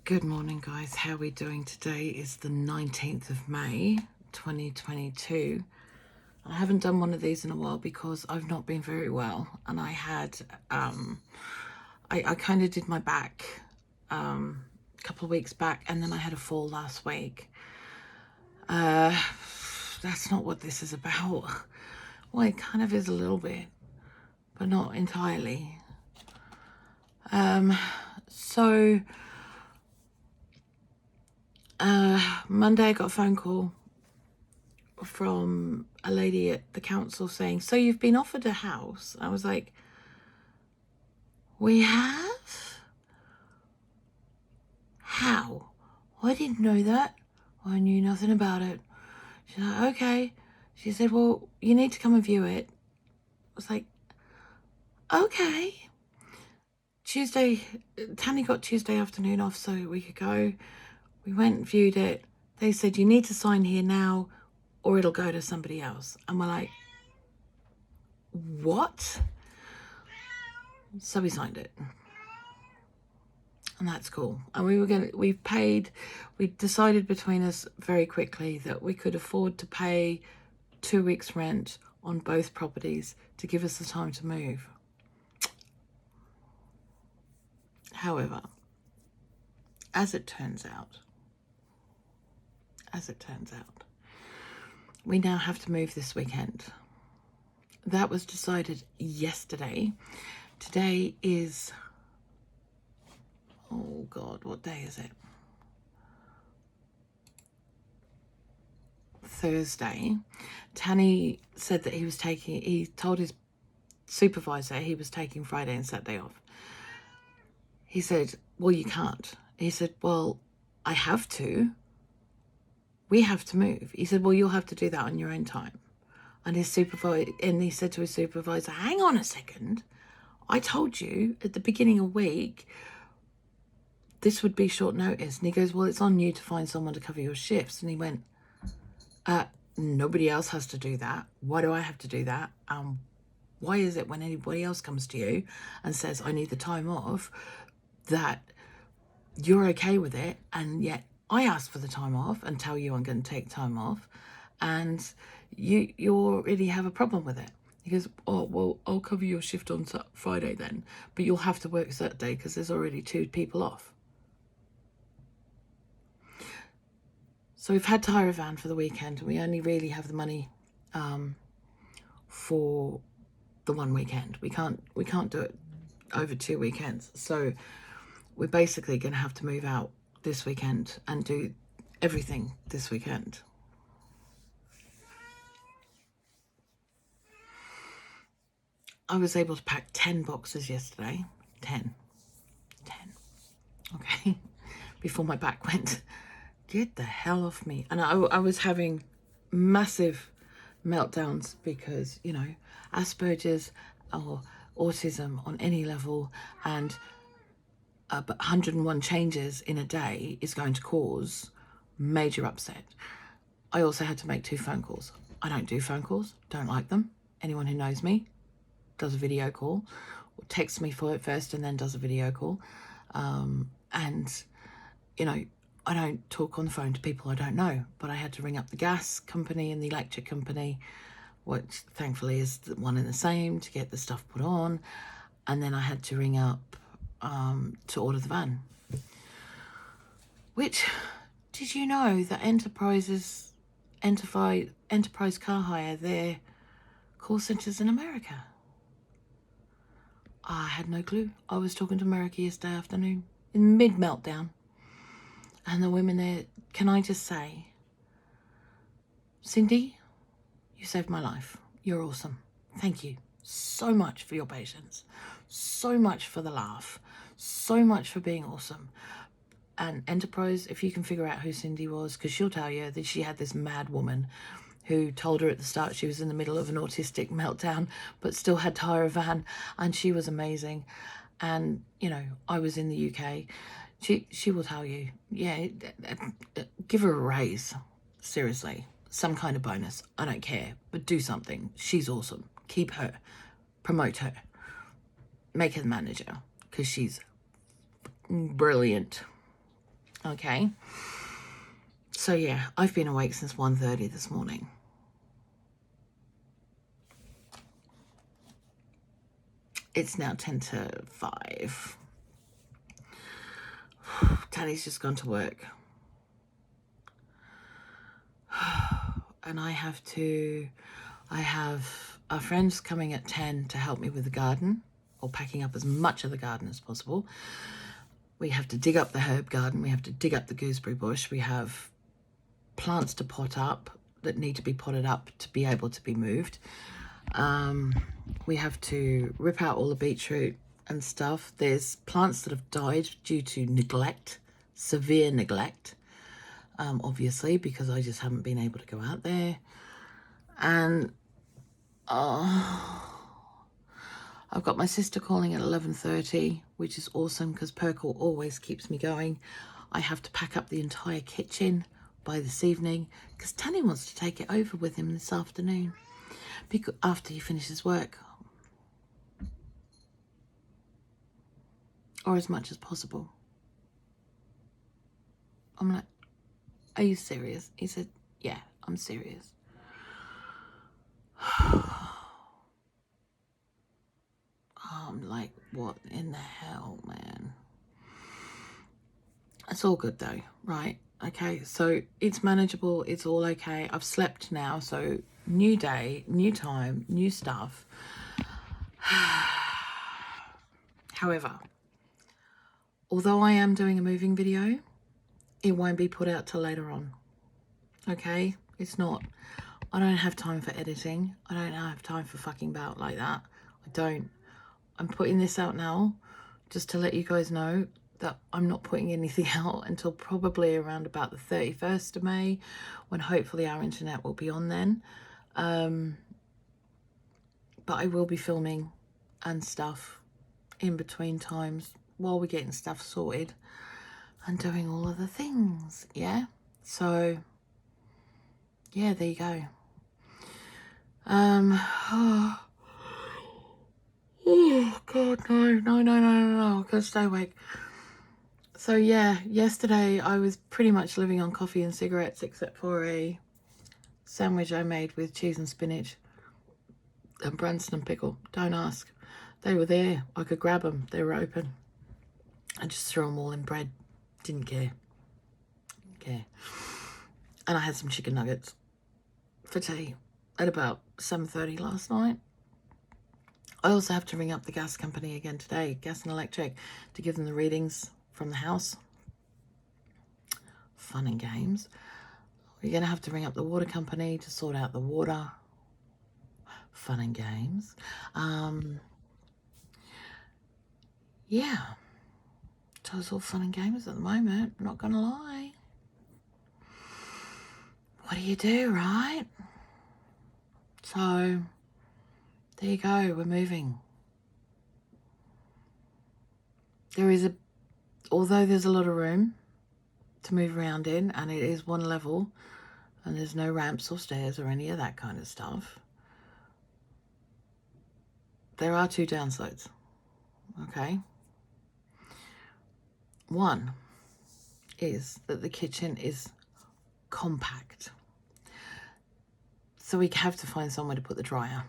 Good morning, guys. How are we doing? Today is the 19th of May, 2022. I haven't done one of these in a while because I've not been very well. And I had, I kind of did my back a couple of weeks back, and then I had a fall last week. That's not what this is about. Well, it kind of is a little bit, but not entirely. Monday I got a phone call from a lady at the council saying, so you've been offered a house? I was like, we have? How? Well, I didn't know that. I knew nothing about it. She's like, okay. She said, well, you need to come and view it. I was like, okay. Tanny got Tuesday afternoon off so we could go. We went and viewed it. They said, you need to sign here now or it'll go to somebody else. And we're like, what? So we signed it. And that's cool. And we decided between us very quickly that we could afford to pay 2 weeks rent on both properties to give us the time to move. However, as it turns out, we now have to move this weekend. That was decided yesterday. Today is, oh God, what day is it? Thursday. Tanny said that he told his supervisor he was taking Friday and Saturday off. He said, well, you can't. He said, well, I have to. We have to move. He said, well, you'll have to do that on your own time. And he said to his supervisor, hang on a second. I told you at the beginning of the week this would be short notice. And he goes, well, it's on you to find someone to cover your shifts. And he went, nobody else has to do that. Why do I have to do that? Why is it when anybody else comes to you and says, I need the time off, that you're okay with it, and yet I ask for the time off and tell you I'm going to take time off, and you already have a problem with it? He goes, oh, well, I'll cover your shift on Friday then, but you'll have to work Saturday because there's already 2 people off. So we've had to hire a van for the weekend. We only really have the money for the one weekend. We can't do it over 2 weekends. So we're basically going to have to move out this weekend and do everything this weekend. I was able to pack 10 boxes yesterday. 10. Okay. Before my back went, get the hell off me. And I was having massive meltdowns because, you know, Asperger's or autism on any level, and but 101 changes in a day is going to cause major upset. I also had to make 2 phone calls. I don't do phone calls, don't like them. Anyone who knows me does a video call, or texts me for it first and then does a video call. And, you know, I don't talk on the phone to people I don't know, but I had to ring up the gas company and the electric company, which thankfully is one and the same, to get the stuff put on. And then I had to ring up to order the van. Which, did you know that Enterprise Car Hire, their call centers in America? I had no clue. I was talking to America yesterday afternoon in mid-meltdown. And the women there, can I just say, Cindy, you saved my life. You're awesome. Thank you so much for your patience. So much for the laugh. So much for being awesome. And Enterprise, if you can figure out who Cindy was, because she'll tell you that she had this mad woman who told her at the start she was in the middle of an autistic meltdown, but still had to hire a van, and she was amazing. And, you know, I was in the UK. She will tell you, yeah, give her a raise. Seriously, some kind of bonus. I don't care, but do something. She's awesome. Keep her. Promote her. Make her the manager, because she's brilliant. Okay. So yeah, I've been awake since 1:30 this morning. It's now 10 to 5. Daddy's just gone to work. And I have our friends coming at 10 to help me with the garden, or packing up as much of the garden as possible. We have to dig up the herb garden. We have to dig up the gooseberry bush. We have plants to pot up that need to be potted up to be able to be moved. We have to rip out all the beetroot and stuff. There's plants that have died due to neglect, severe neglect, obviously, because I just haven't been able to go out there. And I've got my sister calling at 11:30, which is awesome because Perkle always keeps me going. I have to pack up the entire kitchen by this evening because Tanny wants to take it over with him this afternoon after he finishes work, or as much as possible. I'm like, are you serious? He said, yeah, I'm serious. I'm like, what in the hell, man? It's all good though, right? Okay, so it's manageable. It's all okay. I've slept now, so new day, new time, new stuff. However, although I am doing a moving video, it won't be put out till later on. Okay? It's not. I don't have time for editing. I don't have time for fucking about like that. I don't. I'm putting this out now just to let you guys know that I'm not putting anything out until probably around about the 31st of May, when hopefully our internet will be on then. But I will be filming and stuff in between times while we're getting stuff sorted and doing all of the things, yeah? So, yeah, there you go. Oh God, no, I gotta stay awake. So yeah, yesterday I was pretty much living on coffee and cigarettes, except for a sandwich I made with cheese and spinach and Branston pickle. Don't ask. They were there. I could grab them. They were open. I just threw them all in bread. Didn't care. And I had some chicken nuggets for tea at about 7:30 last night. I also have to ring up the gas company again today, gas and electric, to give them the readings from the house. Fun and games. We're going to have to ring up the water company to sort out the water. Fun and games. Yeah. So it's all fun and games at the moment, I'm not going to lie. What do you do, right? So, there you go, we're moving. Although there's a lot of room to move around in, and it is one level, and there's no ramps or stairs or any of that kind of stuff, there are two downsides, okay? One is that the kitchen is compact. So we have to find somewhere to put the dryer,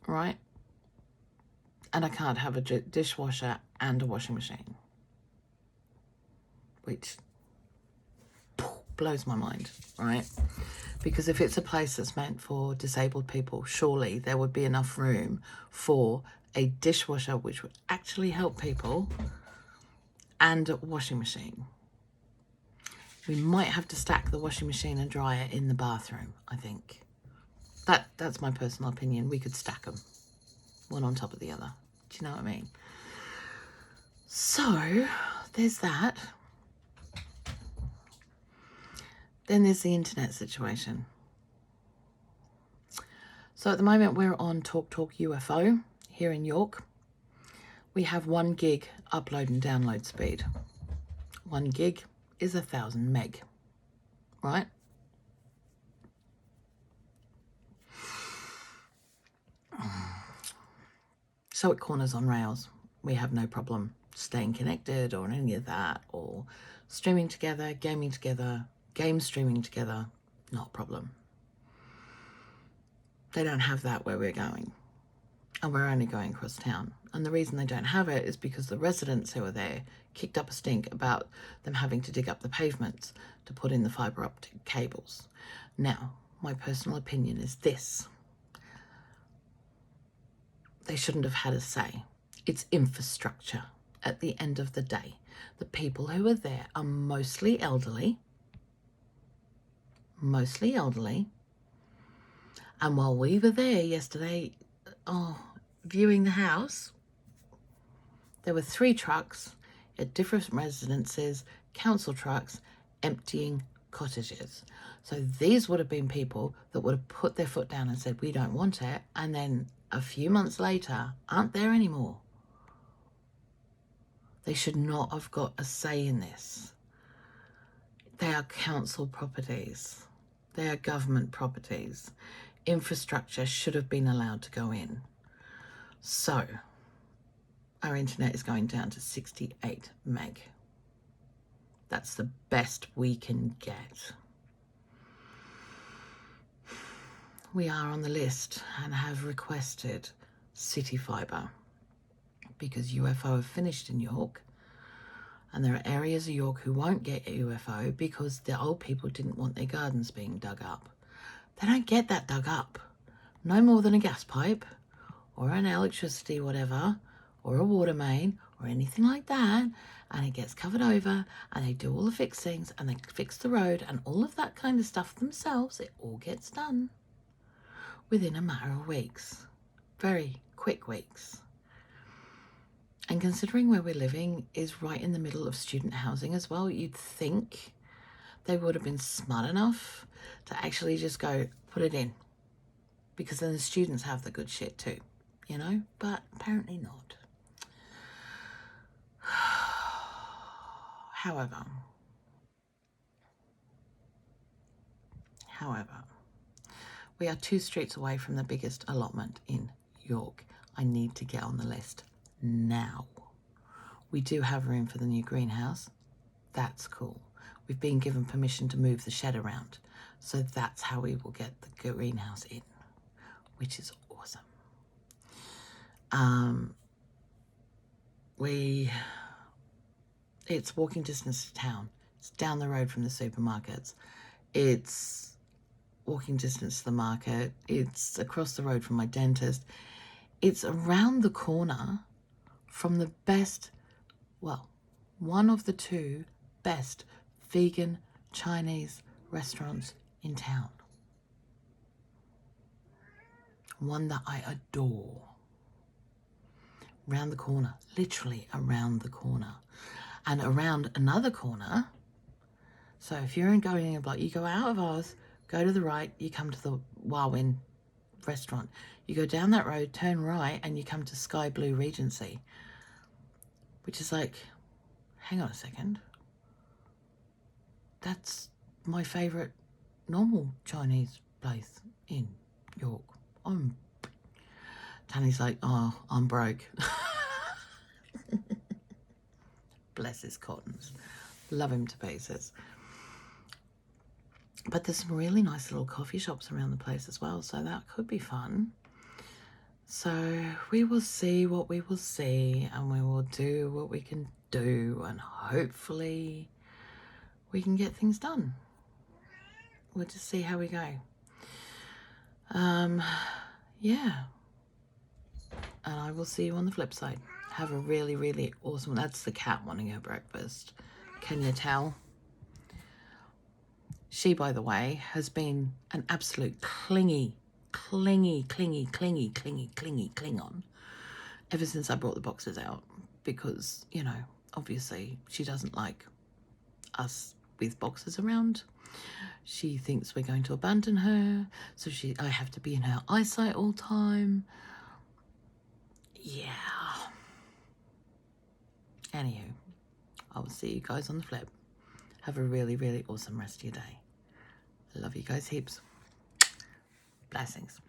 right? And I can't have a dishwasher and a washing machine, which blows my mind, right? Because if it's a place that's meant for disabled people, surely there would be enough room for a dishwasher, which would actually help people, and a washing machine. We might have to stack the washing machine and dryer in the bathroom, I think. That's my personal opinion. We could stack them, one on top of the other. Do you know what I mean? So, there's that. Then there's the internet situation. So at the moment we're on Talk UFO here in York. We have 1 gig upload and download speed. 1 gig is 1,000 meg, right? So it corners on rails. We have no problem staying connected or any of that, or streaming together, gaming together, game streaming together, not a problem. They don't have that where we're going, and we're only going across town. And the reason they don't have it is because the residents who are there kicked up a stink about them having to dig up the pavements to put in the fibre optic cables. Now, my personal opinion is this: they shouldn't have had a say. It's infrastructure at the end of the day. The people who are there are mostly elderly. And while we were there yesterday, viewing the house, there were 3 trucks at different residences, council trucks, emptying cottages. So these would have been people that would have put their foot down and said, we don't want it, and then a few months later aren't there anymore. They should not have got a say in this. They are council properties. They are government properties. Infrastructure should have been allowed to go in. So our internet is going down to 68 meg. That's the best we can get. We are on the list and have requested City Fibre because UFO have finished in York, and there are areas of York who won't get UFO because the old people didn't want their gardens being dug up. They don't get that dug up. No more than a gas pipe or an electricity whatever or a water main or anything like that, and it gets covered over and they do all the fixings and they fix the road and all of that kind of stuff themselves. It all gets done within a matter of weeks. Very quick weeks. And considering where we're living is right in the middle of student housing as well, you'd think they would have been smart enough to actually just go put it in, because then the students have the good shit too, you know, but apparently not. However, we are 2 streets away from the biggest allotment in York. I need to get on the list now. We do have room for the new greenhouse. That's cool. We've been given permission to move the shed around. So that's how we will get the greenhouse in, which is awesome. It's walking distance to town. It's down the road from the supermarkets. It's walking distance to the market. It's across the road from my dentist. It's around the corner from the best, well, one of the 2 best vegan Chinese restaurants in town. One that I adore. Round the corner, literally around the corner. And around another corner, so if you're going in a block, you go out of ours, go to the right, you come to the Wawin restaurant. You go down that road, turn right, and you come to Sky Blue Regency, which is like, hang on a second. That's my favourite normal Chinese place in York. Tanny's like, oh, I'm broke. Bless his cottons. Love him to pieces. But there's some really nice little coffee shops around the place as well, so that could be fun. So we will see what we will see, and we will do what we can do, and hopefully we can get things done. We'll just see how we go. Yeah. And I will see you on the flip side. Have a really, really awesome... That's the cat wanting her breakfast. Can you tell? She, by the way, has been an absolute clingy Klingon ever since I brought the boxes out, because, you know, obviously she doesn't like us with boxes around. She thinks we're going to abandon her, so I have to be in her eyesight all time. Yeah. Anywho, I will see you guys on the flip. Have a really, really awesome rest of your day. I love you guys heaps. Blessings.